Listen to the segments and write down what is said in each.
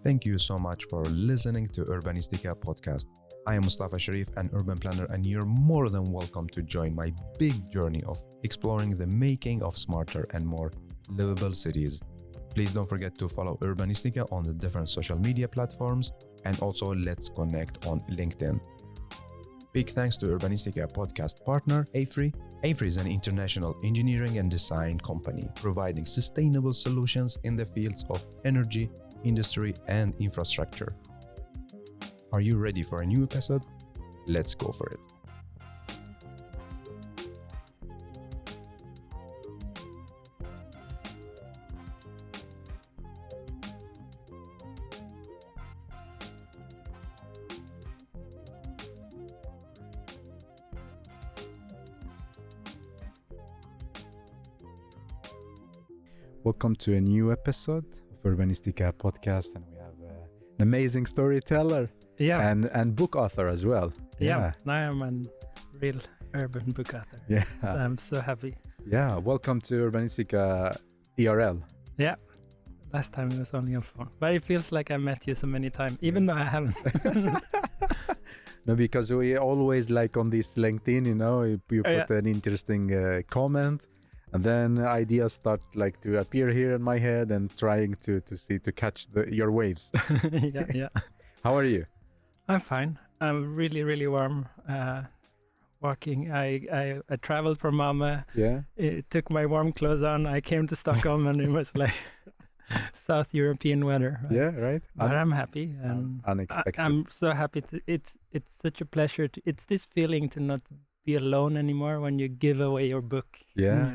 Thank you so much for listening to Urbanistica Podcast. I am Mustafa Sharif, an urban planner, and you're more than welcome to join my big journey of exploring the making of smarter and more livable cities. Please don't forget to follow Urbanistica on the different social media platforms, and also let's connect on LinkedIn. Big thanks to Urbanistica podcast partner AFRY. AFRY is an international engineering and design company providing sustainable solutions in the fields of energy, industry, and infrastructure. Are you ready for a new episode? Let's go for it. Welcome to a new episode of Urbanistica Podcast, and we have an amazing storyteller and book author as well. Yeah, now I'm a real urban book author. Yeah, I'm so happy. Yeah, welcome to Urbanistica IRL. Yeah, last time it was only on phone, but it feels like I met you so many times, even though I haven't. No, because we always like on this LinkedIn, you put an interesting comment. And then ideas start like to appear here in my head and trying to catch your waves. Yeah. How are you? I'm fine. I'm really warm. Walking. I traveled from Malmö. Yeah. It took my warm clothes on. I came to Stockholm and it was like South European weather. Yeah, right. But I'm happy and unexpected. I'm so happy it's such a pleasure it's this feeling to not be alone anymore when you give away your book. Yeah.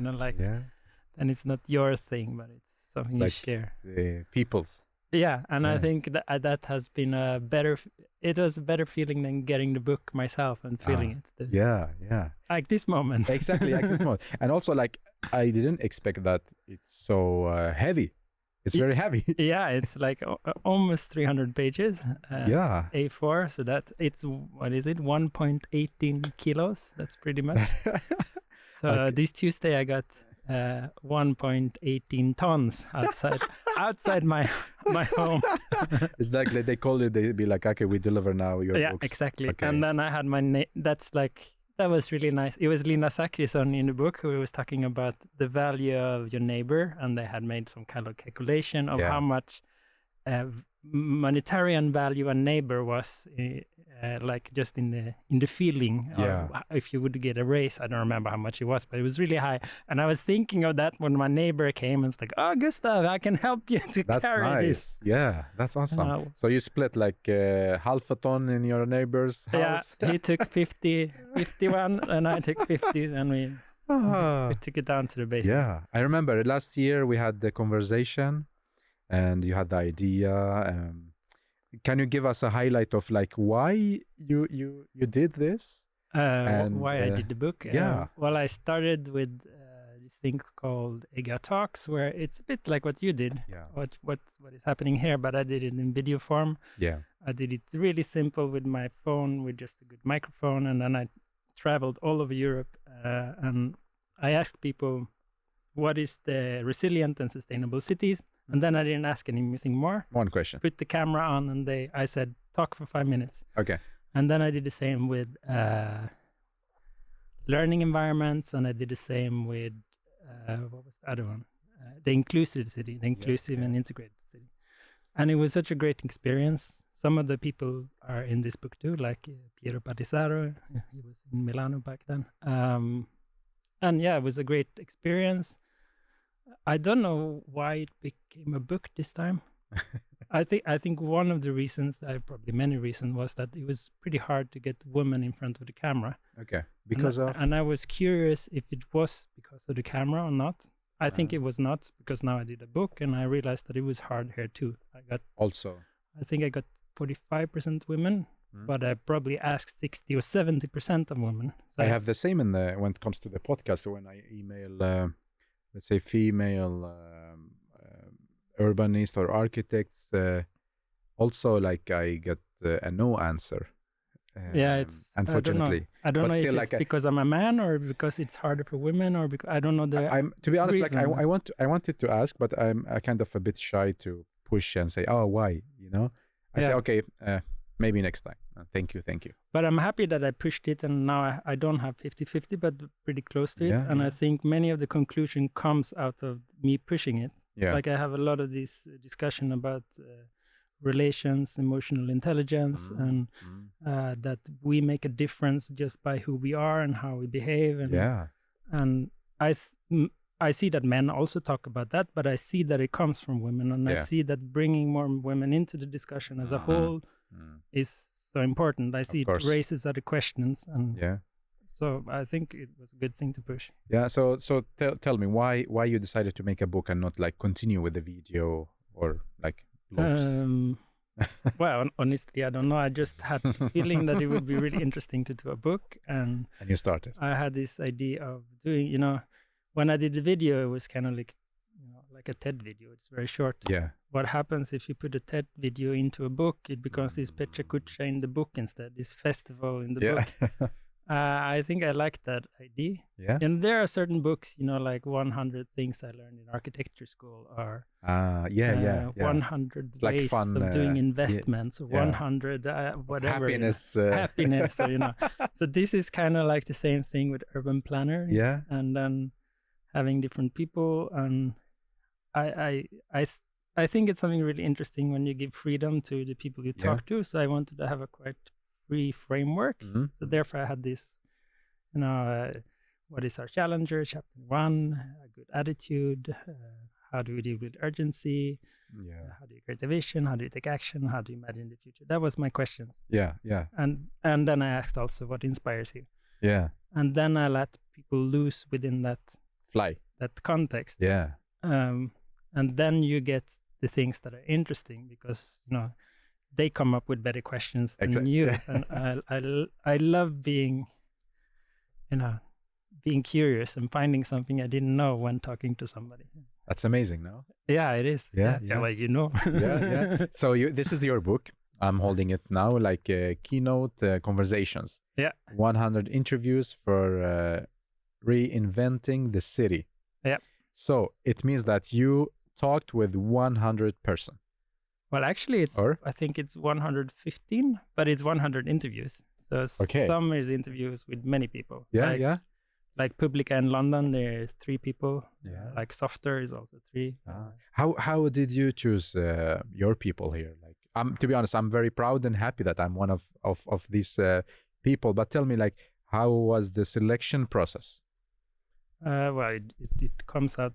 And it's not your thing, but it's something you share. The people's. Yeah, and I think that has been it was a better feeling than getting the book myself and feeling it. Yeah. Like this moment. Exactly, like this moment. And also I didn't expect that it's so heavy. It's very heavy. Yeah, it's like almost 300 pages. A4, so that it's, 1.18 kilos? That's pretty much. So this Tuesday I got 1.18 tons outside my home. It's like they call you, they be like, okay, we deliver now your books. Yeah, exactly. Okay. And then I had my name. That was really nice. It was Lina Zachrisson in the book who was talking about the value of your neighbor, and they had made some kind of calculation of how much monetarian value a neighbor was, like just in the feeling. If you would get a raise, I don't remember how much it was, but it was really high. And I was thinking of that when my neighbor came and was like, "Oh, Gustav, I can help you to carry this." Yeah, that's awesome. So you split like half a ton in your neighbor's house? Yeah, he took 51 and I took 50, and we took it down to the basement. Yeah, I remember last year we had the conversation and you had the idea. Can you give us a highlight of like why you did this? Why I did the book? Yeah. Well, I started with these things called EGA Talks, where it's a bit like what you did. Yeah. What is happening here, but I did it in video form. Yeah. I did it really simple with my phone, with just a good microphone, and then I traveled all over Europe, and I asked people, what is the resilient and sustainable cities? And then I didn't ask anything more. One question. Put the camera on, and I said, talk for 5 minutes. Okay. And then I did the same with learning environments, and I did the same with, what was the other one? The inclusive city, the inclusive and integrated city. And it was such a great experience. Some of the people are in this book too, like Piero Palisaro. He was in Milano back then. And yeah, it was a great experience. I don't know why it became a book this time. I think one of the reasons, probably many reasons, was that it was pretty hard to get women in front of the camera. Okay. And I was curious if it was because of the camera or not. I think it was not, because now I did a book and I realized that it was hard here too. I think I got 45% women, but I probably asked 60 or 70% of women. So I have the same when it comes to the podcast. So when I email, let's say female urbanist or architects, also like I get a no answer. It's unfortunately. I don't know if it's because I'm a man or because it's harder for women or because I don't know the. I'm to be honest, reason. I wanted to ask, but I'm kind of a bit shy to push and say, oh, why? I say, okay, maybe next time. Thank you. But I'm happy that I pushed it, and now I don't have 50-50, but pretty close to it. And I think many of the conclusion comes out of me pushing it. Yeah. Like I have a lot of this discussion about relations, emotional intelligence, and that we make a difference just by who we are and how we behave. And I see that men also talk about that, but I see that it comes from women, and I see that bringing more women into the discussion as a whole is so important. I see it raises other questions, and so I think it was a good thing to push. Yeah. So tell me why you decided to make a book and not like continue with the video or like blogs? Well, honestly, I don't know. I just had the feeling that it would be really interesting to do a book, and you started. I had this idea of doing, when I did the video, it was kind of like, like a TED video. It's very short. Yeah. What happens if you put a TED video into a book? It becomes this pechakucha in the book instead, this festival in the book. I think I like that idea. Yeah. And there are certain books, like 100 Things I Learned in Architecture School, or 100 like Ways fun, of Doing Investments, or 100 whatever. Happiness. Happiness. So this is kind of like the same thing with urban planner. Yeah. And then having different people, and I think it's something really interesting when you give freedom to the people you talk to. So I wanted to have a quite free framework. So therefore I had this, what is our challenger? Chapter 1, a good attitude. How do we deal with urgency? How do you create a vision? How do you take action? How do you imagine the future? That was my questions. Yeah. And then I asked also what inspires you. Yeah. And then I let people loose within that context. Yeah. And then you get the things that are interesting, because they come up with better questions than you. And I love being curious and finding something I didn't know when talking to somebody. That's amazing, no? Yeah, it is. Yeah. Well, Yeah. So this is your book. I'm holding it now, like keynote conversations. Yeah. 100 interviews for reinventing the city. Yeah. So it means that you talked with 100 person. Well, actually, I think it's 115, but it's 100 interviews. So some is interviews with many people. Yeah. Like Publica in London, there's 3 people. Yeah. Like Softer is also 3. How did you choose your people here? Like, to be honest, I'm very proud and happy that I'm one of these people. But tell me, like, how was the selection process? Well, it comes out.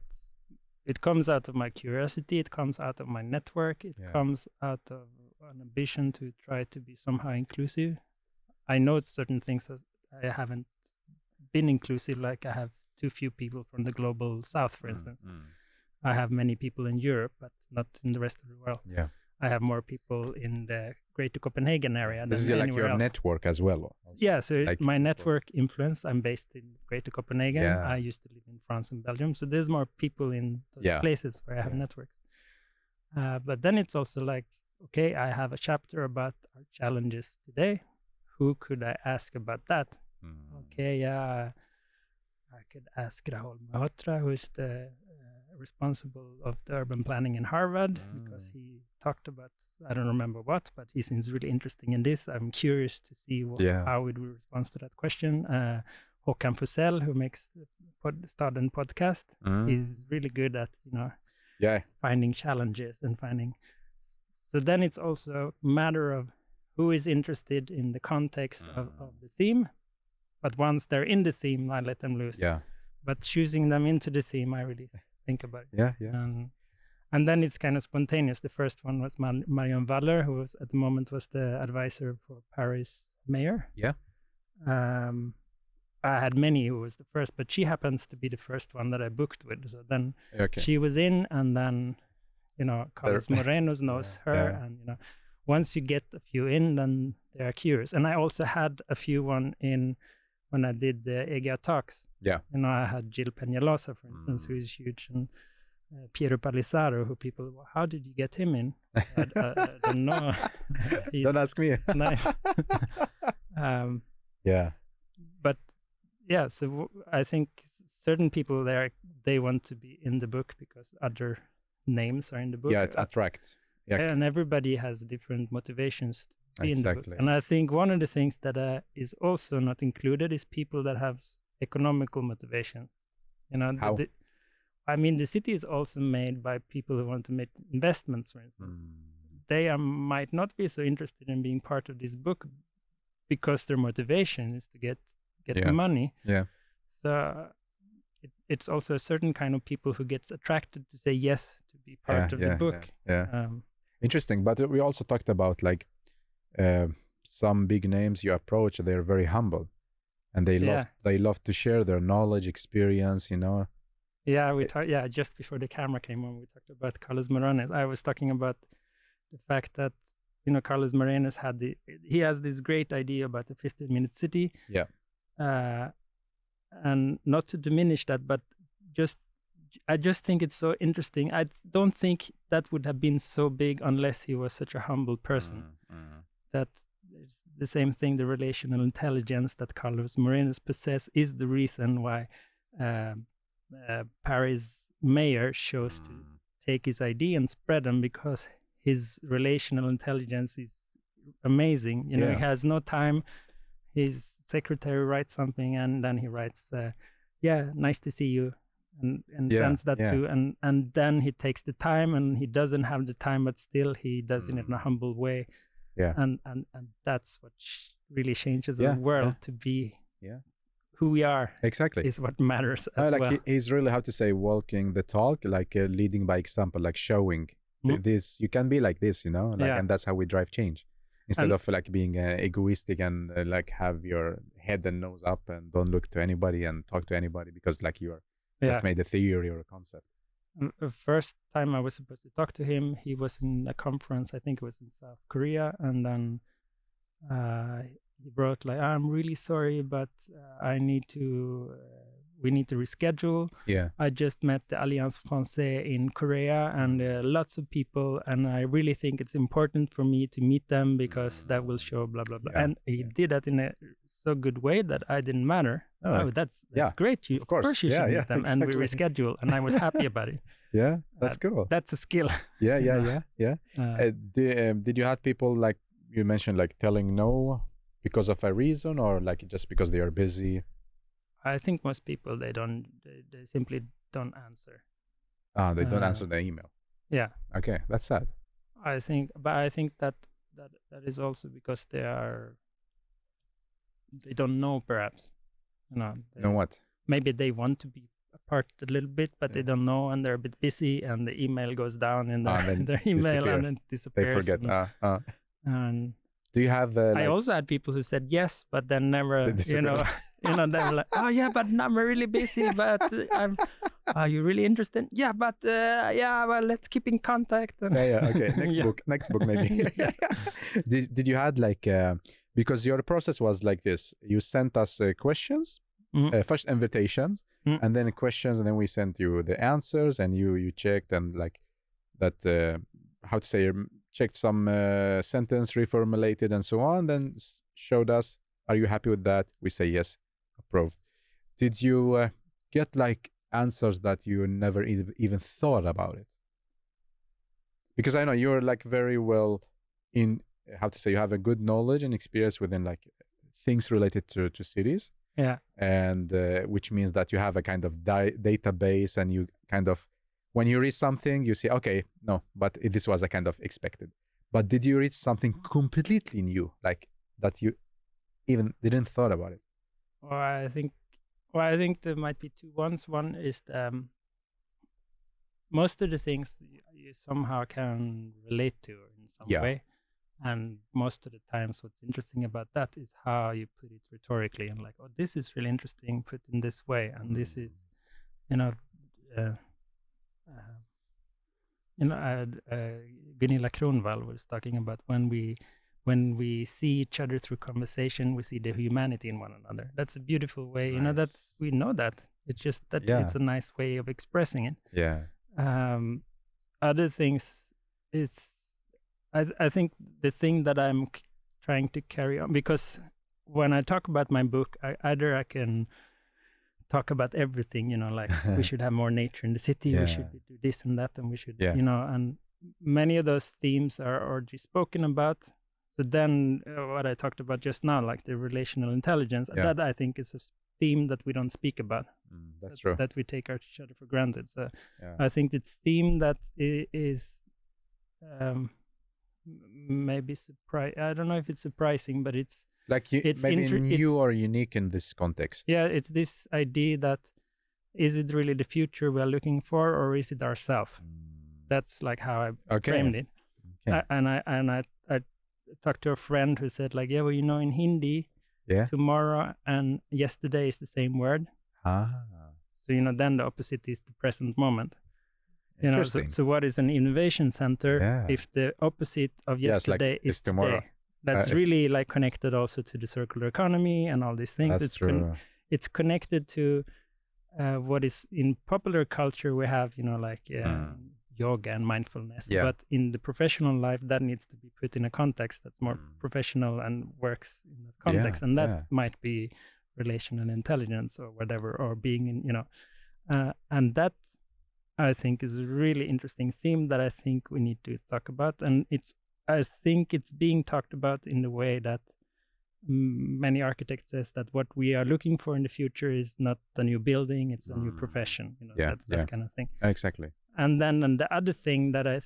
It comes out of my curiosity. It comes out of my network. It comes out of an ambition to try to be somehow inclusive. I know certain things that I haven't been inclusive. Like I have too few people from the global south, for instance. I have many people in Europe, but not in the rest of the world. Yeah. I have more people in the greater Copenhagen area. This is like your network as well. Also. Yeah, so like my network influence, I'm based in greater Copenhagen. Yeah. I used to live in France and Belgium. So there's more people in those places where I have networks. But then it's also like, okay, I have a chapter about our challenges today. Who could I ask about that? Okay, I could ask Rahul Malhotra, who is the responsible of the urban planning in Harvard, because he talked about, I don't remember what, but he seems really interesting in this. I'm curious to see how would we respond to that question. Håkan Fusell, who makes Staden podcast, is really good at finding challenges and finding. So then it's also a matter of who is interested in the context of the theme. But once they're in the theme, I let them loose. Yeah. But choosing them into the theme, I really think about it. Yeah. And then it's kind of spontaneous. The first one was Marion Waller, who was at the moment was the advisor for Paris mayor. Yeah. I had many who was the first, but she happens to be the first one that I booked with. So then she was in, and then, Carlos Moreno knows her. And, once you get a few in, then they are curious. And I also had a few in when I did the EGA talks. Yeah. I had Jill Peñalosa, for instance, who is huge, and Piero Palisaro, who people, how did you get him in? I don't know. Don't ask me. Nice. Yeah. But yeah, so I think certain people there, they want to be in the book because other names are in the book. Yeah, it attracts. and everybody has different motivations to be in the book. Exactly. And I think one of the things that is also not included is people that have economical motivations. You know, How? I mean, the city is also made by people who want to make investments, for instance. They might not be so interested in being part of this book because their motivation is to get the money. Yeah. So it's also a certain kind of people who gets attracted to say yes to be part of the book. Yeah. Interesting. But we also talked about like some big names you approach, they're very humble and they love to share their knowledge, experience, you know. Yeah, we talked. Yeah, just before the camera came on, we talked about Carlos Morales. I was talking about the fact that, you know, Carlos Morales he has this great idea about the 15-minute city. Yeah. And not to diminish that, but I just think it's so interesting. I don't think that would have been so big unless he was such a humble person. That it's the same thing, the relational intelligence that Carlos Morales possesses is the reason why Paris mayor chose to take his idea and spread them, because his relational intelligence is amazing. You know, he has no time. His secretary writes something and then he writes, nice to see you, and sends that too. And then he takes the time, and he doesn't have the time, but still he does it in a humble way. Yeah. And that's what really changes the world to be who we are. Exactly. Is what matters as well. He's really, how to say, walking the talk, like leading by example, like showing this, you can be like this, you know, like, and that's how we drive change. Instead of like being egoistic and like have your head and nose up and don't look to anybody and talk to anybody because like you are just made a theory or a concept. The first time I was supposed to talk to him, he was in a conference, I think it was in South Korea, and then he wrote like, I'm really sorry, but we need to reschedule. Yeah. I just met the Alliance Française in Korea and lots of people, and I really think it's important for me to meet them because that will show blah, blah, blah. And he did that in a so good way that I didn't matter. Oh, that's great. Of course you should meet them. Exactly. And we reschedule, and I was happy about it. Yeah, that's cool. That's a skill. Yeah. Did you have people like you mentioned, like telling no because of a reason or like just because they are busy? I think most people, they simply don't answer. They don't answer the email. Yeah. Okay, that's sad. I think that is also because they don't know, perhaps. You know. Know what? Maybe they want to be apart a little bit, but they don't know, and they're a bit busy, and the email goes down in their email and then disappears. They forget. And do you have? I also had people who said yes, but then never. They were like, oh yeah, but I'm really busy. But are you really interested? Yeah, but well, let's keep in contact. Okay. Next book maybe. Did you had like because your process was like this? You sent us questions, first invitations, and then questions, and then we sent you the answers, and you checked and like that. How to say? Checked some sentence, reformulated, and so on. Then showed us, are you happy with that? We say yes, approved. Did you get like answers that you never even thought about it? Because I know you're like very well in, how to say, you have a good knowledge and experience within like things related to cities. Yeah. And which means that you have a kind of database, and you kind of, when you read something, you say, okay, no, but this was a kind of expected. But did you read something completely new, like that you even didn't thought about it? Well, I think there might be two ones. One is most of the things you somehow can relate to in some way. And most of the times what's interesting about that is how you put it rhetorically, and like, oh, this is really interesting, put in this way. And this is, Gunilla Kronwall was talking about when we see each other through conversation, we see the humanity in one another. That's a beautiful way. Nice. We know that. It's just that it's a nice way of expressing it. Yeah. Other things, I think the thing that I'm trying to carry on, because when I talk about my book, I can talk about everything, like we should have more nature in the city, we should do this and that, and we should, and many of those themes are already spoken about. So then what I talked about just now, like the relational intelligence, that I think is a theme that we don't speak about. That's true. That we take each other for granted. So I think the theme that is maybe I don't know if it's surprising, but it's like new or unique in this context. Yeah, it's this idea that is it really the future we're looking for, or is it ourselves? That's like how I framed it. Okay. I talked to a friend who said like, well, in Hindi, tomorrow and yesterday is the same word. So then the opposite is the present moment. So what is an innovation center if the opposite of yesterday is tomorrow? Today? That's really like connected also to the circular economy and all these things. That's true. It's connected to what is in popular culture. We have yoga and mindfulness, but in the professional life that needs to be put in a context that's more professional and works in that context, and that might be relational intelligence or whatever, or being in and that I think is a really interesting theme that I think we need to talk about, and I think it's being talked about in the way that many architects says that what we are looking for in the future is not a new building, it's a new profession, that kind of thing. Exactly. And then the other thing that I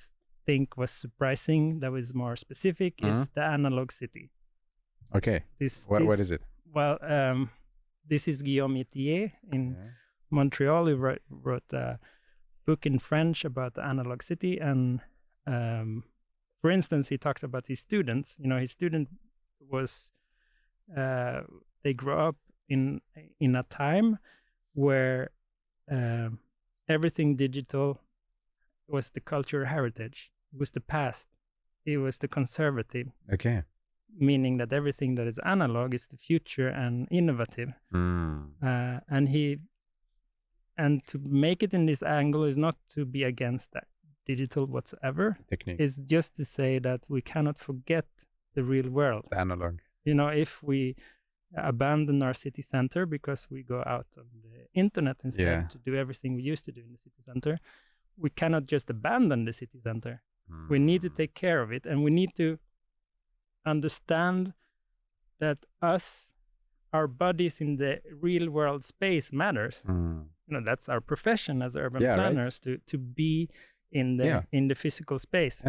think was surprising, that was more specific, is the analog city. Okay. What is it? Well, this is Guillaume Etier in Montreal, who wrote a book in French about the analog city. And for instance, he talked about his students. His student was, they grew up in a time where everything digital was the cultural heritage. It was the past. It was the conservative. Okay. Meaning that everything that is analog is the future and innovative. And to make it in this angle is not to be against that digital whatsoever. Technique. It's just to say that we cannot forget the real world. The analog. If we abandon our city center because we go out on the internet instead to do everything we used to do in the city center, we cannot just abandon the city center. We need to take care of it, and we need to understand that our bodies in the real world space matters. That's our profession as urban planners, to be in the physical space.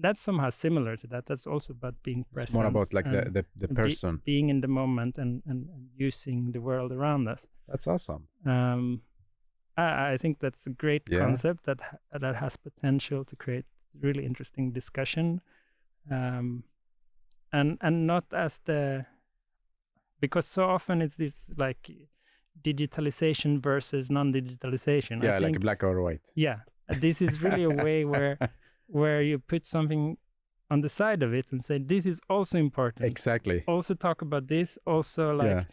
That's somehow similar to that. That's also about being present. It's more about like the person being in the moment and using the world around us. That's awesome. I think that's a great concept that has potential to create really interesting discussion, and not as because so often it's this like digitalization versus non-digitalization. I think, like black or white. This is really a way where you put something on the side of it and say this is also important. Exactly. Also talk about this. Also like.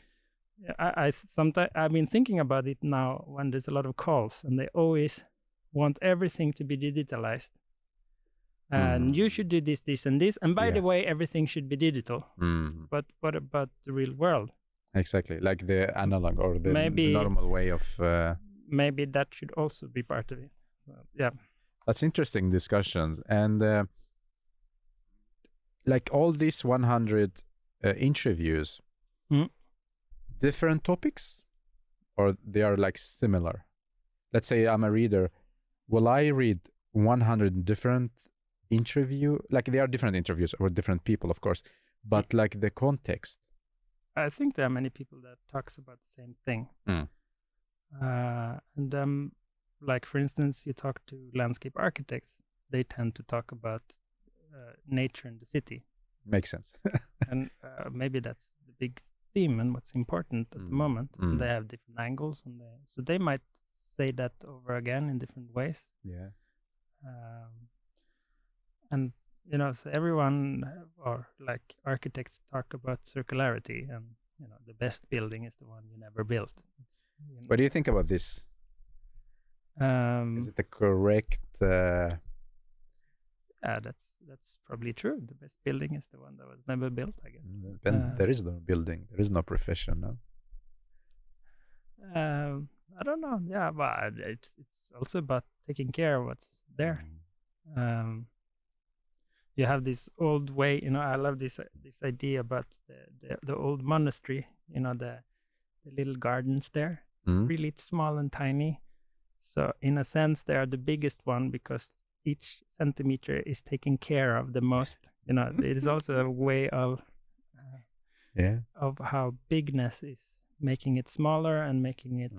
I sometimes I've been thinking about it now when there's a lot of calls and they always want everything to be digitalized. And you should do this, this, and this. And by the way, everything should be digital. But what about the real world? Exactly, like the analog or the normal way of. Maybe that should also be part of it. So, that's interesting discussions, and like all these 100 interviews. Different topics, or they are like similar? Let's say I'm a reader. Will I read 100 different interview? Like they are different interviews or different people, of course, but like the context. I think there are many people that talks about the same thing. And like for instance, you talk to landscape architects. They tend to talk about nature in the city. Makes sense. And maybe that's the big theme and what's important at the moment. They have different angles, and so they might say that over again in different ways. And so everyone or like architects talk about circularity, and the best building is the one you never built. What do you think about this? Is it the correct? That's probably true. The best building is the one that was never built, I guess. There is no building. There is no profession, no? I don't know. Yeah, but it's also about taking care of what's there. You have this old way, I love this idea about the old monastery, the little gardens there, really small and tiny. So in a sense, they are the biggest one because each centimeter is taken care of the most. It is also a way of how bigness is making it smaller and making it,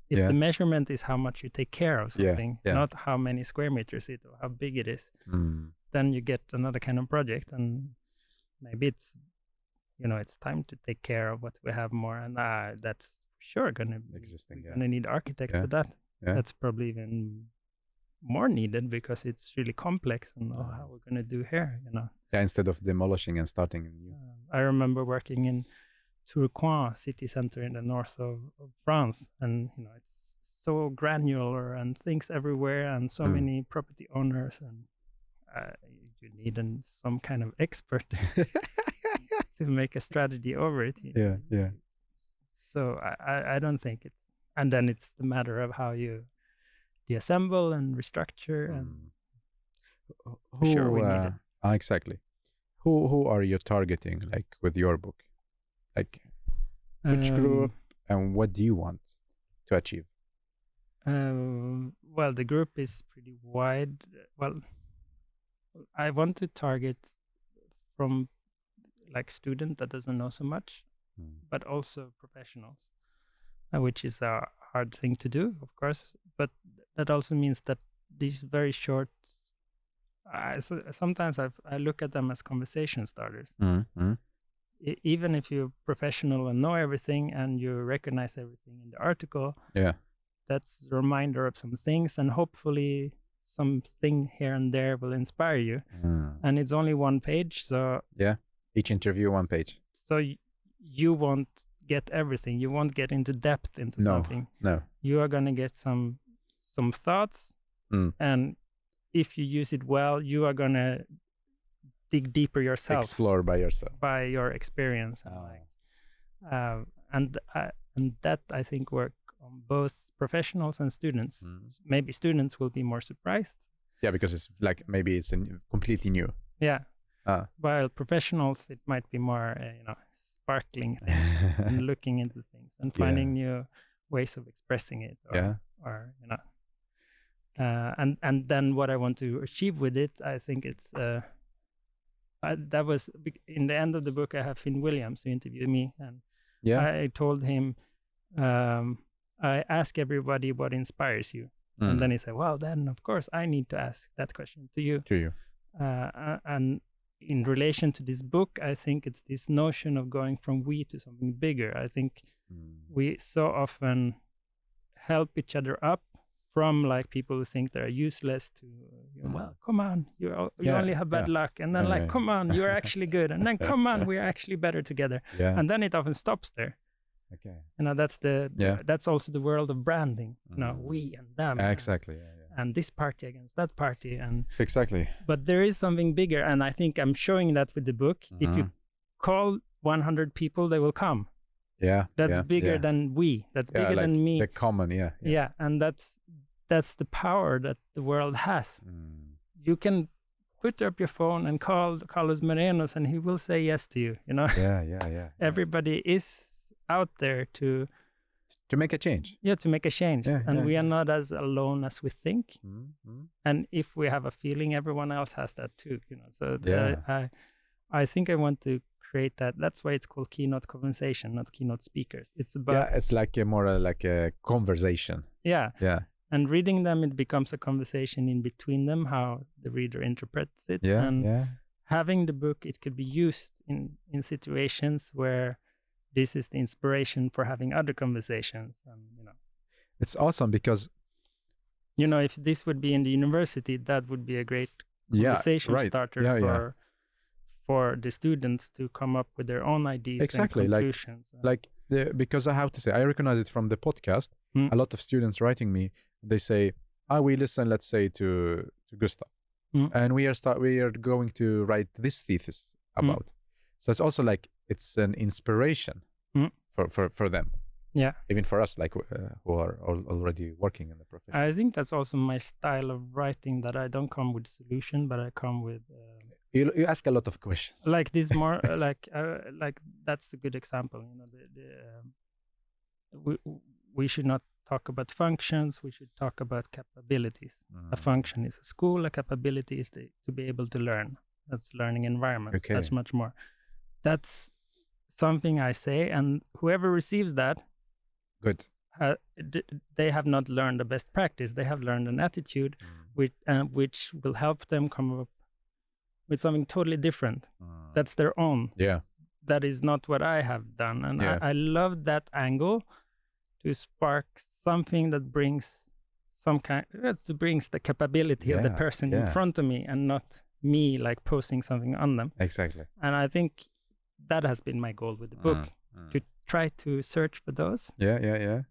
if the measurement is how much you take care of something, not how many square meters it or how big it is, then you get another kind of project. And maybe it's, it's time to take care of what we have more. And that's sure going to be existing. Going to need architects for that. Yeah. That's probably even more needed because it's really complex and how we're going to do here, Yeah, instead of demolishing and starting new. I remember working in Tourcoing city center in the north of France, and it's so granular and things everywhere and so many property owners, and you need some kind of expert to make a strategy over it. Yeah. So I don't think it's, and then it's the matter of how you deassemble and restructure, and sure we need it. Exactly. Who are you targeting, like with your book? Like which group and what do you want to achieve? Well, the group is pretty wide. Well, I want to target from like student that doesn't know so much, but also professionals, which is a hard thing to do, of course. But that also means that these very short, sometimes I look at them as conversation starters. Even if you're professional and know everything and you recognize everything in the article, that's a reminder of some things, and hopefully something here and there will inspire you. And it's only one page, so each interview 1 page. So you won't get everything. You won't get into depth into something. No. You are gonna get some thoughts, and if you use it well, you are gonna dig deeper yourself, explore by yourself, by your experience, and that I think work on both professionals and students. Maybe students will be more surprised. Yeah, because it's like maybe it's completely new. Yeah. While professionals, it might be more sparkling things and looking into things and finding new ways of expressing it. Or and then what I want to achieve with it, I think it's. That was in the end of the book. I have Finn Williams who interviewed me, and I told him, I ask everybody what inspires you, and then he said, "Well, then of course I need to ask that question to you." And in relation to this book, I think it's this notion of going from we to something bigger. I think we so often help each other up. From like people who think they're useless to, well, come on, you only have bad luck, and then come on, you're actually good, and then come on, we're actually better together, and then it often stops there. Okay, that's that's also the world of branding. We and them. Exactly. And this party against that party, and exactly. But there is something bigger, and I think I'm showing that with the book. If you call 100 people, they will come. That's bigger than we. That's bigger than me. The common, and that's the power that the world has. You can put up your phone and call Carlos Morenos, and he will say yes to you. Everybody is out there to make a change. To make a change, and we are not as alone as we think. And if we have a feeling, everyone else has that too. So I think I want to create that. That's why it's called keynote conversation, not keynote speakers. It's about it's like like a conversation. And reading them, it becomes a conversation in between them, how the reader interprets it. Having the book, it could be used in situations where this is the inspiration for having other conversations. And it's awesome because if this would be in the university, that would be a great conversation starter for the students to come up with their own ideas and conclusions. Because I have to say, I recognize it from the podcast. A lot of students writing me, they say, we listen, let's say, to Gustav, and we are going to write this thesis about. So it's also like it's an inspiration for them. Yeah. Even for us, like who are already working in the profession. I think that's also my style of writing, that I don't come with solution, but I come with You ask a lot of questions. like this more like that's a good example. You know, we should not talk about functions. We should talk about capabilities. A function is a school. A capability is to be able to learn. That's learning environments. Okay. That's much more. That's something I say, and whoever receives that, Good. They have not learned the best practice. They have learned an attitude which will help them come up with something totally different. That's their own. Yeah. That is not what I have done. And Yeah. I love that angle, to spark something that brings brings the capability of the person in front of me, and not me like posting something on them. Exactly. And I think that has been my goal with the book, to try to search for those. Yeah.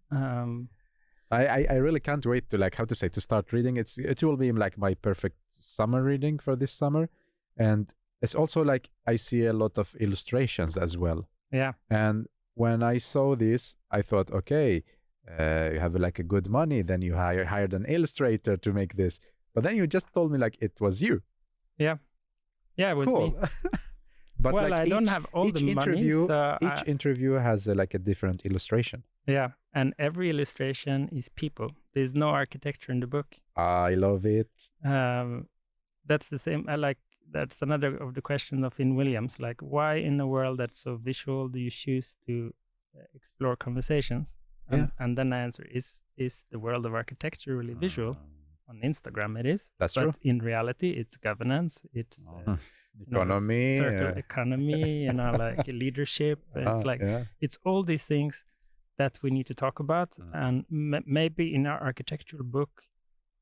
I really can't wait to start reading. It will be like my perfect summer reading for this summer. And it's also like I see a lot of illustrations as well. Yeah. And when I saw this, I thought, okay, you have like a good money, then you hired an illustrator to make this. But then you just told me like it was you. Yeah, it was me. But well, like I don't have all the money. So each interview has like a different illustration. Yeah, and every illustration is people. There's no architecture in the book. I love it. That's the same. That's another of the question of Finn Williams. Like, why in a world that's so visual do you choose to explore conversations? And then the answer is the world of architecture really visual? On Instagram it is. That's but true. In reality, it's governance. It's economy, circular economy, like leadership. It's it's all these things that we need to talk about. And maybe in our architectural book,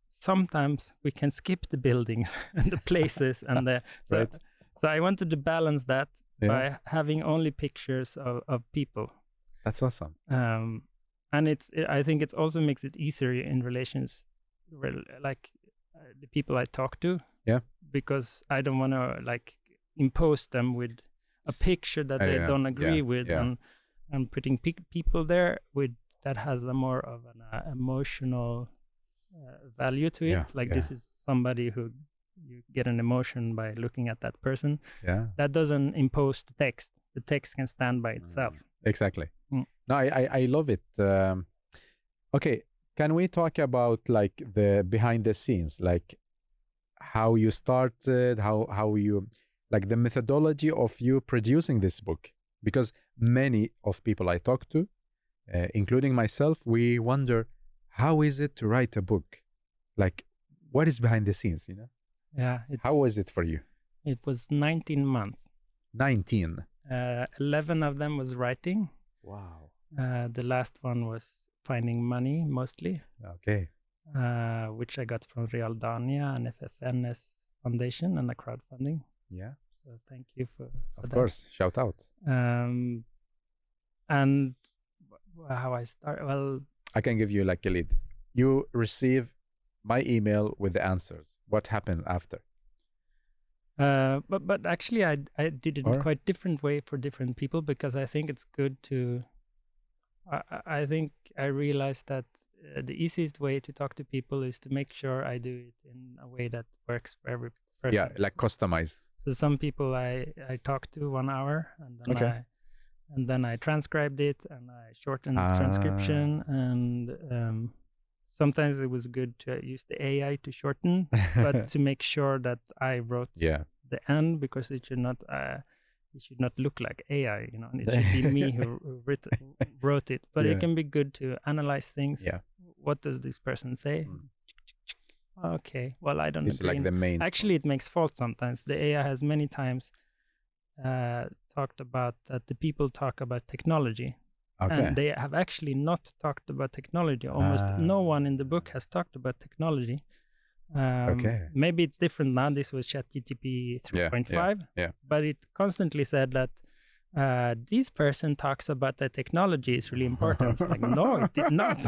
sometimes we can skip the buildings and the places and the so I wanted to balance that by having only pictures of people. That's awesome. And I think it also makes it easier in relations, like the people I talk to. Yeah. Because I don't want to like impose them with a picture that they don't agree with, and putting people there with that has a more of an emotional value to it. This is somebody who you get an emotion by looking at that person. Yeah. That doesn't impose the text. The text can stand by itself. Exactly. No, I love it. Okay, can we talk about like the behind the scenes, like how you started, how you like the methodology of you producing this book? Because many of people I talk to, including myself, we wonder, how is it to write a book? Like, what is behind the scenes, you know? Yeah. How was it for you? It was 19 months. 19? 11 of them was writing. Wow. The last one was finding money, mostly. Okay. Which I got from Real Dania and FFNS Foundation and a crowdfunding. Yeah. So thank you for of that. Course, shout out. And how I start, well, I can give you like a lead. You receive my email with the answers. What happens after? But actually I did it in quite different way for different people, because I think it's good to, I think I realized that the easiest way to talk to people is to make sure I do it in a way that works for every person. Yeah, like customize. So some people I talked to 1 hour, and then I transcribed it and I shortened the transcription, and sometimes it was good to use the AI to shorten, but to make sure that I wrote the end, because it should not look like AI, you know, and it should be me who wrote it. But it can be good to analyze things. Yeah. What does this person say? Okay, well, I don't agree. It's like the main. Actually, it makes fault sometimes. The AI has many times talked about that the people talk about technology. Okay. And they have actually not talked about technology. Almost no one in the book has talked about technology. Maybe it's different now. This was ChatGPT 3.5. Yeah. But it constantly said that this person talks about that technology is really important. It's like, no, it did not.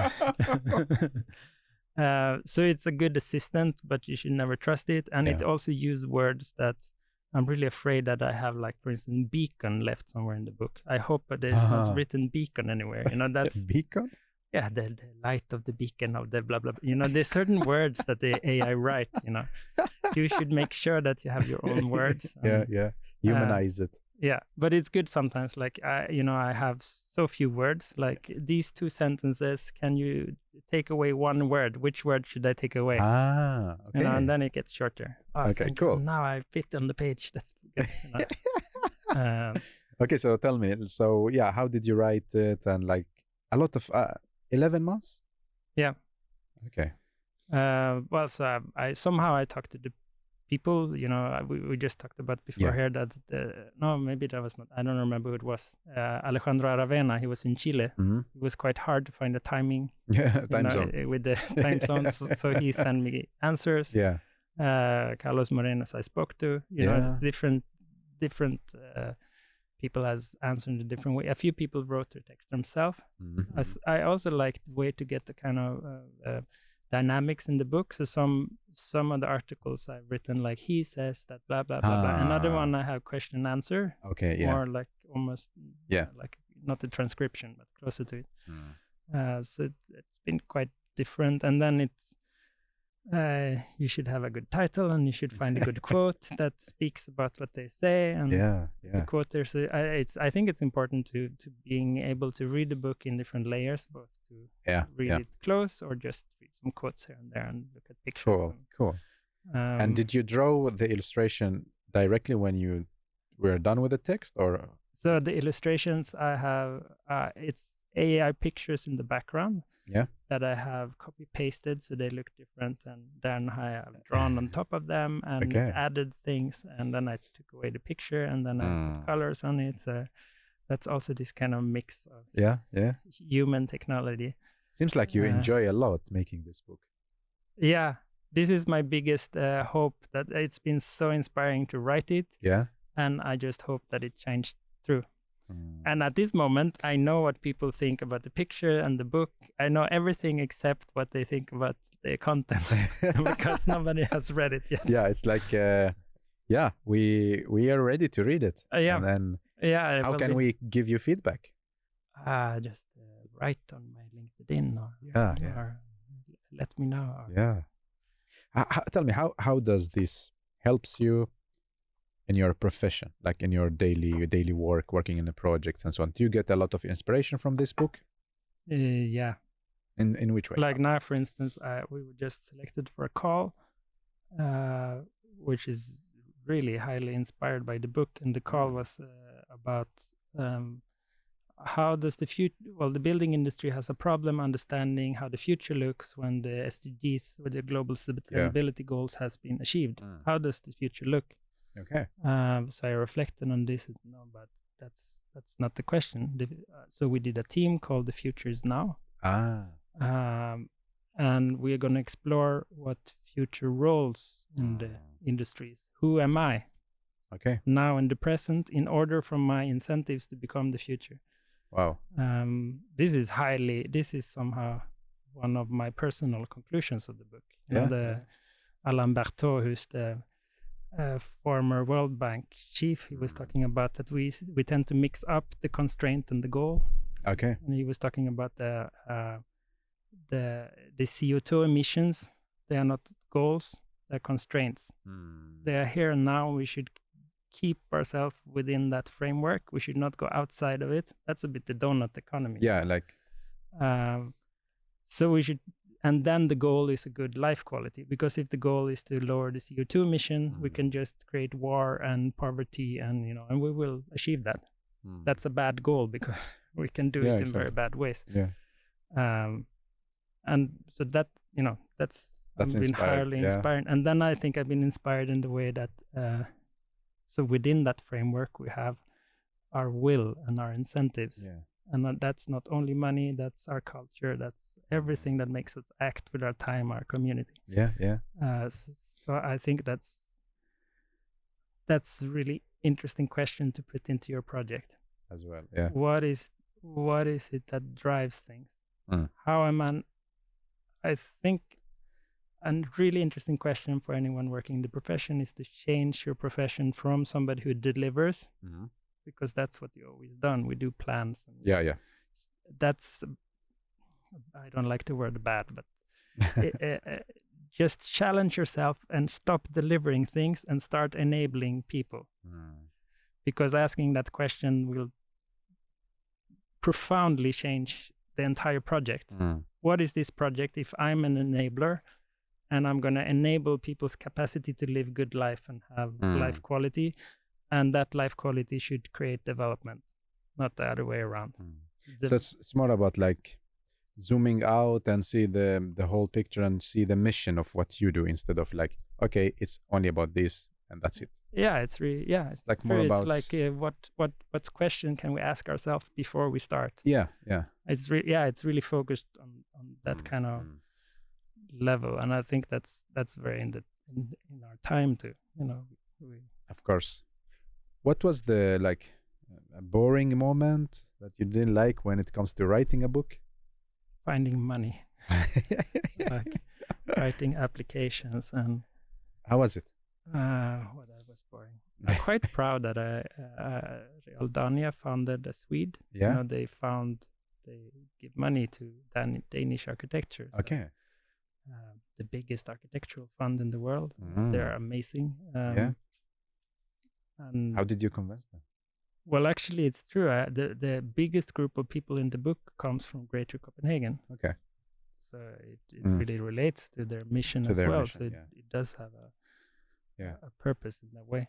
So it's a good assistant, but you should never trust it. And it also used words that I'm really afraid that I have, like, for instance, beacon left somewhere in the book. I hope that there's not written beacon anywhere. That's beacon. Yeah, the light of the beacon of the blah blah. There's certain words that the AI write. You should make sure that you have your own words. Humanize it. Yeah, but it's good sometimes. Like I have so few words. Like these 2 sentences. Can you take away one word? Which word should I take away? Okay. And then it gets shorter. Okay, cool. Now I fit on the page. That's good. Okay, so tell me. So how did you write it? And like a lot of 11 months. Yeah. Okay. Well, so I talked to the people. We just talked about before here that no, maybe that was not. I don't remember who it was. Alejandro Aravena. He was in Chile. Mm-hmm. It was quite hard to find the timing. Time zone with the time zones. So he sent me answers. Yeah. Carlos Morenos I spoke to. It's different people has answered in a different way. A few people wrote their text themselves. Mm-hmm. I also liked the way to get the kind of dynamics in the book. So some of the articles I've written, like he says that blah blah blah blah. Another one I have question and answer. Okay, yeah. More like almost like not a transcription but closer to it. So it's been quite different. And then you should have a good title and you should find a good quote that speaks about what they say. And the quote there's I think it's important to being able to read the book in different layers, both to read it close or just read some quotes here and there and look at pictures. Cool. And did you draw the illustration directly when you were done with the text, or? So the illustrations I have, it's AI pictures in the background. That I have copy pasted so they look different, and then I have drawn on top of them and added things, and then I took away the picture and then I put colors on it. So that's also this kind of mix of human technology. Seems like you enjoy a lot making this book. Yeah, this is my biggest hope, that it's been so inspiring to write it. And I just hope that it changed through. And at this moment, I know what people think about the picture and the book. I know everything except what they think about the content because nobody has read it yet. Yeah, it's like, we are ready to read it. And then how can we give you feedback? Just write on my LinkedIn or let me know. Tell me, how does this helps you in your profession, like in your daily work, working in the projects and so on? Do you get a lot of inspiration from this book? Yeah. In which way? Like now, for instance, we were just selected for a call, which is really highly inspired by the book. And the call was about how does the building industry has a problem understanding how the future looks when the SDGs, with the global sustainability goals, has been achieved. How does the future look? Okay. So I reflected on this. No, but that's not the question. So we did a team called The Future Is Now. And we are going to explore what future roles in the industries. Who am I? Okay. Now in the present, in order for my incentives to become the future. Wow. This is somehow one of my personal conclusions of the book. Alain Berthaud, who's the former World Bank chief, he was talking about that we tend to mix up the constraint and the goal. Okay. And he was talking about the CO2 emissions. They are not goals, they're constraints. They are here and now. We should keep ourselves within that framework. We should not go outside of it. That's a bit the donut economy. Yeah, like so we should. And then the goal is a good life quality, because if the goal is to lower the CO2 emission, we can just create war and poverty, and and we will achieve that. That's a bad goal because we can do it in very bad ways. And so that that's been highly inspiring. And then I think I've been inspired in the way that so within that framework we have our will and our incentives. And that's not only money, that's our culture, that's everything that makes us act with our time, our community. So I think that's a really interesting question to put into your project as well. What is it that drives things? How am I? I think and really interesting question for anyone working in the profession is to change your profession from somebody who delivers, because that's what you always done. We do plans. And that's, I don't like the word bad, but just challenge yourself and stop delivering things and start enabling people. Because asking that question will profoundly change the entire project. What is this project if I'm an enabler and I'm going to enable people's capacity to live good life and have life quality, and that life quality should create development, not the other way around. So it's more about like zooming out and see the whole picture and see the mission of what you do, instead of like, okay, it's only about this and that's it. Yeah, it's really, it's like more about, it's like what question can we ask ourselves before we start? It's really focused on that kind of level, and I think that's very in our time too, of course. What was the like a boring moment that you didn't like when it comes to writing a book? Finding money. Like writing applications. And how was it? Well, that was boring. I'm quite proud that Realdania founded a Swede. They give money to Danish architecture. Okay. The biggest architectural fund in the world. They're amazing. And how did you convince them? Well, actually, it's true. The biggest group of people in the book comes from Greater Copenhagen. Okay. So it really relates to their mission as well. Mission, so it does have a purpose in that way.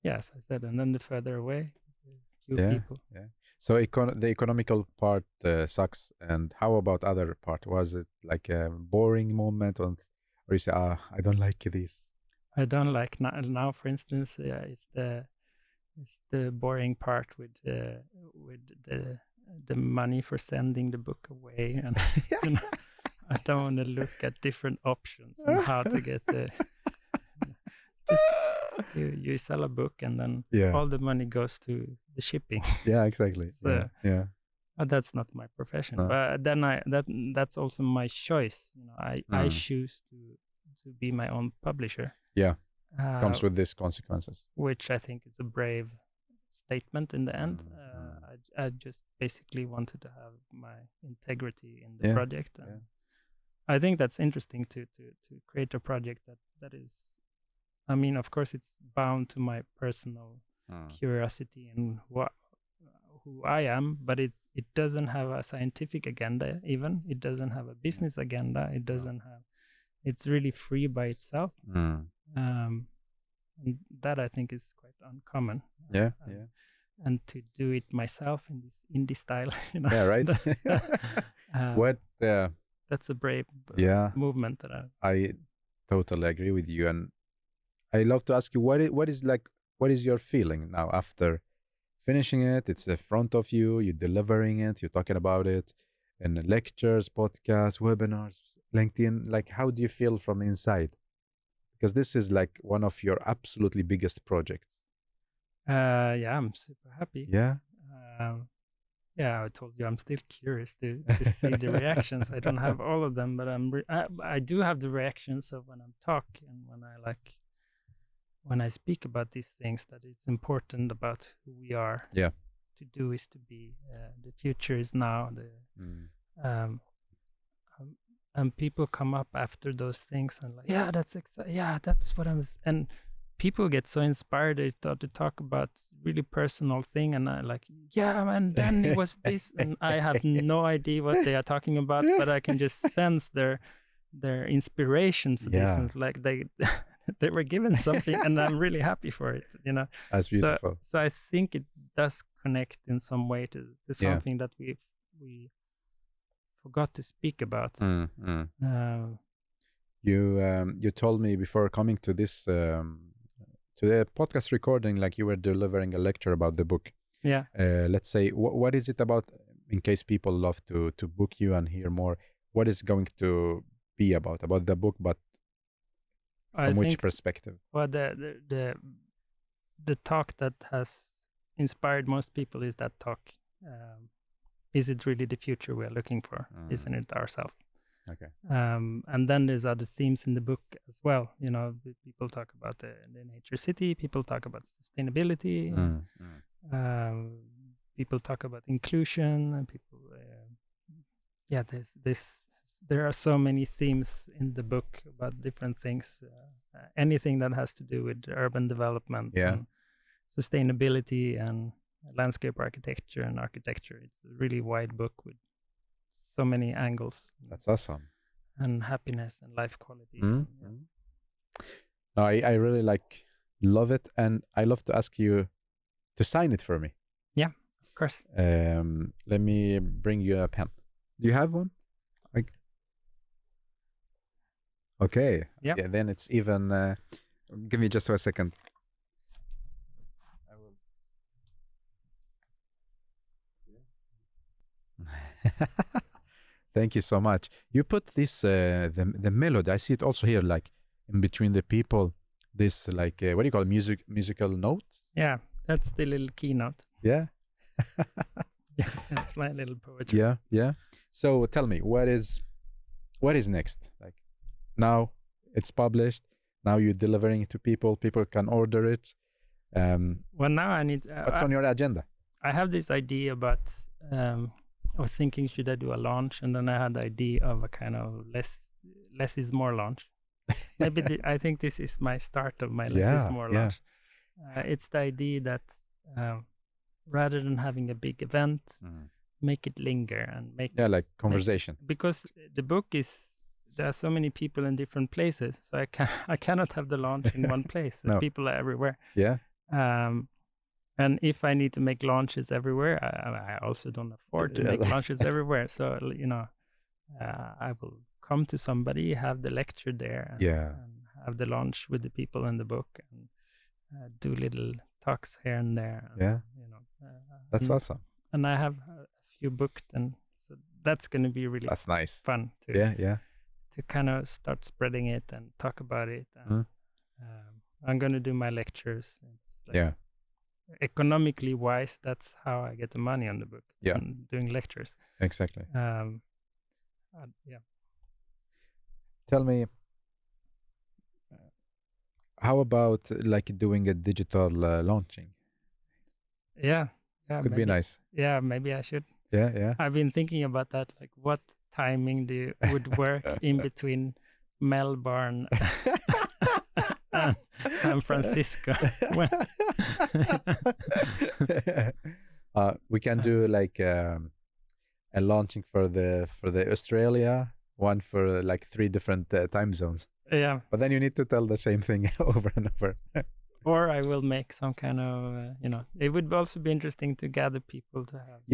As I said, and then the further away, few people. Yeah. So the economical part sucks. And how about other part? Was it like a boring moment, or you say, I don't like this? I don't like now. For instance, it's the boring part with the money for sending the book away, and I don't want to look at different options on how to get the. Just you sell a book and then all the money goes to the shipping. Yeah, exactly. So, that's not my profession, but then that's also my choice. I choose to be my own publisher. Yeah, it comes with these consequences, which I think is a brave statement in the end. I just basically wanted to have my integrity in the project, and I think that's interesting to create a project that is. I mean, of course, it's bound to my personal curiosity and who I am, but it doesn't have a scientific agenda. Even it doesn't have a business agenda. It doesn't have. It's really free by itself. And that I think is quite uncommon. And to do it myself in this indie style, Yeah, right. What? That's a brave movement. That I totally agree with you, and I love to ask you what is your feeling now after finishing it? It's in front of you. You're delivering it. You're talking about it in lectures, podcasts, webinars, LinkedIn. Like, how do you feel from inside? Because this is like one of your absolutely biggest projects. I'm super happy. I told you I'm still curious to see the reactions. I don't have all of them, but I do have the reactions of when I'm talking and when I speak about these things, that it's important about who we are. To do is to be. The future is now. And people come up after those things and like, that's what I'm. And people get so inspired they start to talk about really personal thing, and I like, and then it was this, and I have no idea what they are talking about, but I can just sense their inspiration for this, and like they were given something, and I'm really happy for it. That's beautiful. So I think it does connect in some way to something that we forgot to speak about. You told me before coming to this to the podcast recording, like you were delivering a lecture about the book. Let's say, what is it about? In case people love to book you and hear more, what is going to be about the book, but from which perspective? Well, the talk that has inspired most people is that talk. Is it really the future we are looking for? Isn't it ourselves? Okay. And then there's other themes in the book as well. You know, people talk about the nature city. People talk about sustainability. People talk about inclusion, and people. There are so many themes in the book about different things. Anything that has to do with urban development, and sustainability, and landscape architecture and architecture. It's a really wide book with so many angles. That's awesome. And happiness and life quality. No, I really love it, and I love to ask you to sign it for me. Yeah, of course. Let me bring you a pen. Do you have one? Okay. Yep. Yeah. Then it's even. Give me just a second. I will. Thank you so much. You put this the melody. I see it also here, like in between the people. This what do you call it? Musical notes? Yeah, that's the little keynote. Yeah. Yeah, it's my little poetry. Yeah, yeah. So tell me, what is next? Like now it's published. Now you're delivering it to people. People can order it. Well, now I need. What's on your agenda? I have this idea about. I was thinking, should I do a launch? And then I had the idea of a kind of less is more launch. Maybe I think this is my start of my less is more launch. It's the idea that rather than having a big event, make it linger and make like conversation. Because the book there are so many people in different places, so I cannot have the launch in one place. No. People are everywhere. Yeah. And if I need to make launches everywhere, I also don't afford to make launches everywhere. So, I will come to somebody, have the lecture there, and have the launch with the people in the book, and do little talks here and there. And, that's awesome. And I have a few booked, and so that's going to be really nice. Fun. To kind of start spreading it and talk about it. And, I'm going to do my lectures. It's economically wise, that's how I get the money on the book. Doing lectures. Exactly. Yeah. Tell me, how about doing a digital launching? Yeah. Could be nice. Yeah, maybe I should. Yeah. I've been thinking about that. Like, what timing would work in between Melbourne and San Francisco? We can do a launching for the Australia, one for 3 different time zones. Yeah. But then you need to tell the same thing over and over. Or I will make some kind of, it would also be interesting to gather people to have.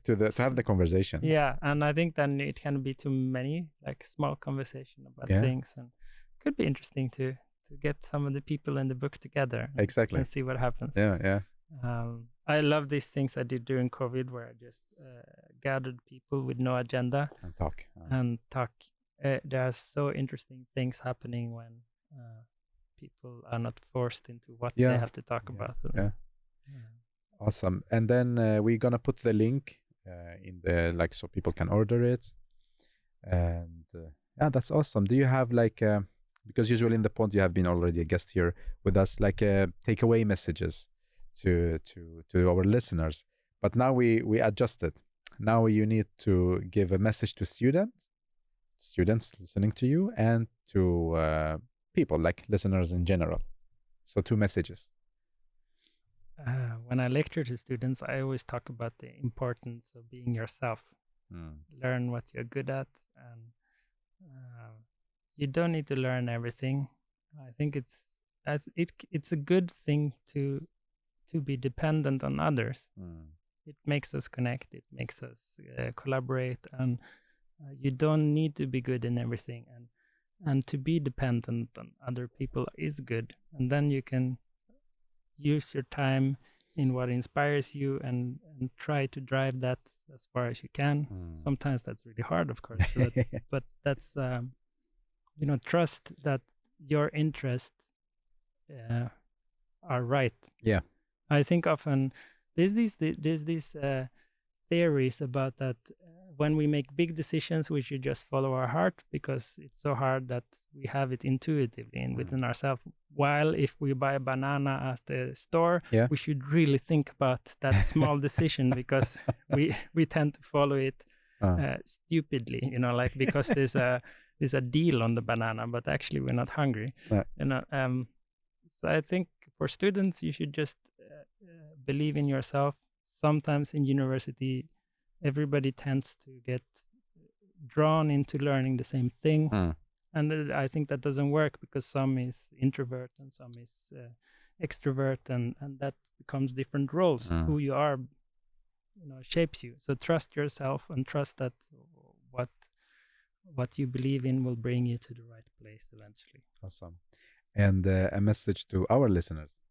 To have the conversation. Yeah, and I think then it can be too many, small conversation about things, and it could be interesting to get some of the people in the book together. Exactly. And see what happens. Yeah. I love these things I did during COVID, where I just gathered people with no agenda and talk. There are so interesting things happening when people are not forced into what they have to talk about. Yeah. Awesome. And then we're gonna put the link in the so people can order it. And that's awesome. Do you have because usually in the pod you have been already a guest here with us, takeaway messages to our listeners, but now we adjusted. Now you need to give a message to students listening to you, and to people, listeners in general. So 2 messages. When I lecture to students, I always talk about the importance of being yourself. Learn what you're good at, and you don't need to learn everything. I think it's a good thing to be dependent on others. It makes us connect. It makes us collaborate, and you don't need to be good in everything. And to be dependent on other people is good. And then you can use your time in what inspires you, and try to drive that as far as you can. Sometimes that's really hard, of course, but that's trust that your interests are right. Yeah. I think often there's these theories about that when we make big decisions, we should just follow our heart, because it's so hard that we have it intuitively and within ourselves. While if we buy a banana at the store, we should really think about that small decision, because we tend to follow it stupidly, like because there's a deal on the banana, but actually we're not hungry. So I think for students, you should just believe in yourself. Sometimes in university, everybody tends to get drawn into learning the same thing. And I think that doesn't work, because some is introvert and some is extrovert, and that becomes different roles. Who you are, shapes you. So trust yourself and trust that what you believe in will bring you to the right place eventually. Awesome. And a message to our listeners.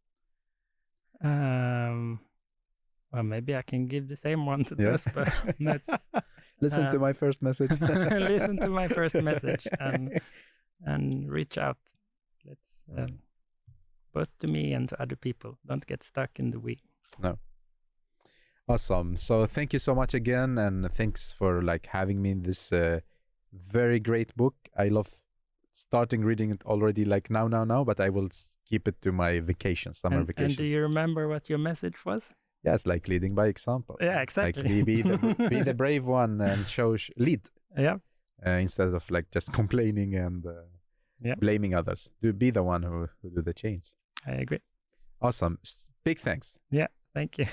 Well, maybe I can give the same one to this, but let's listen to my first message. Listen to my first message and reach out. Let's both to me and to other people. Don't get stuck in the we. No. Awesome. So thank you so much again, and thanks for having me in this very great book. I love starting reading it already now, but I will keep it to my summer vacation. And do you remember what your message was? Yes, leading by example. Yeah, exactly. Be the brave one and lead. Yeah. Instead of just complaining and blaming others. Be the one who do the change. I agree. Awesome. Big thanks. Yeah, thank you.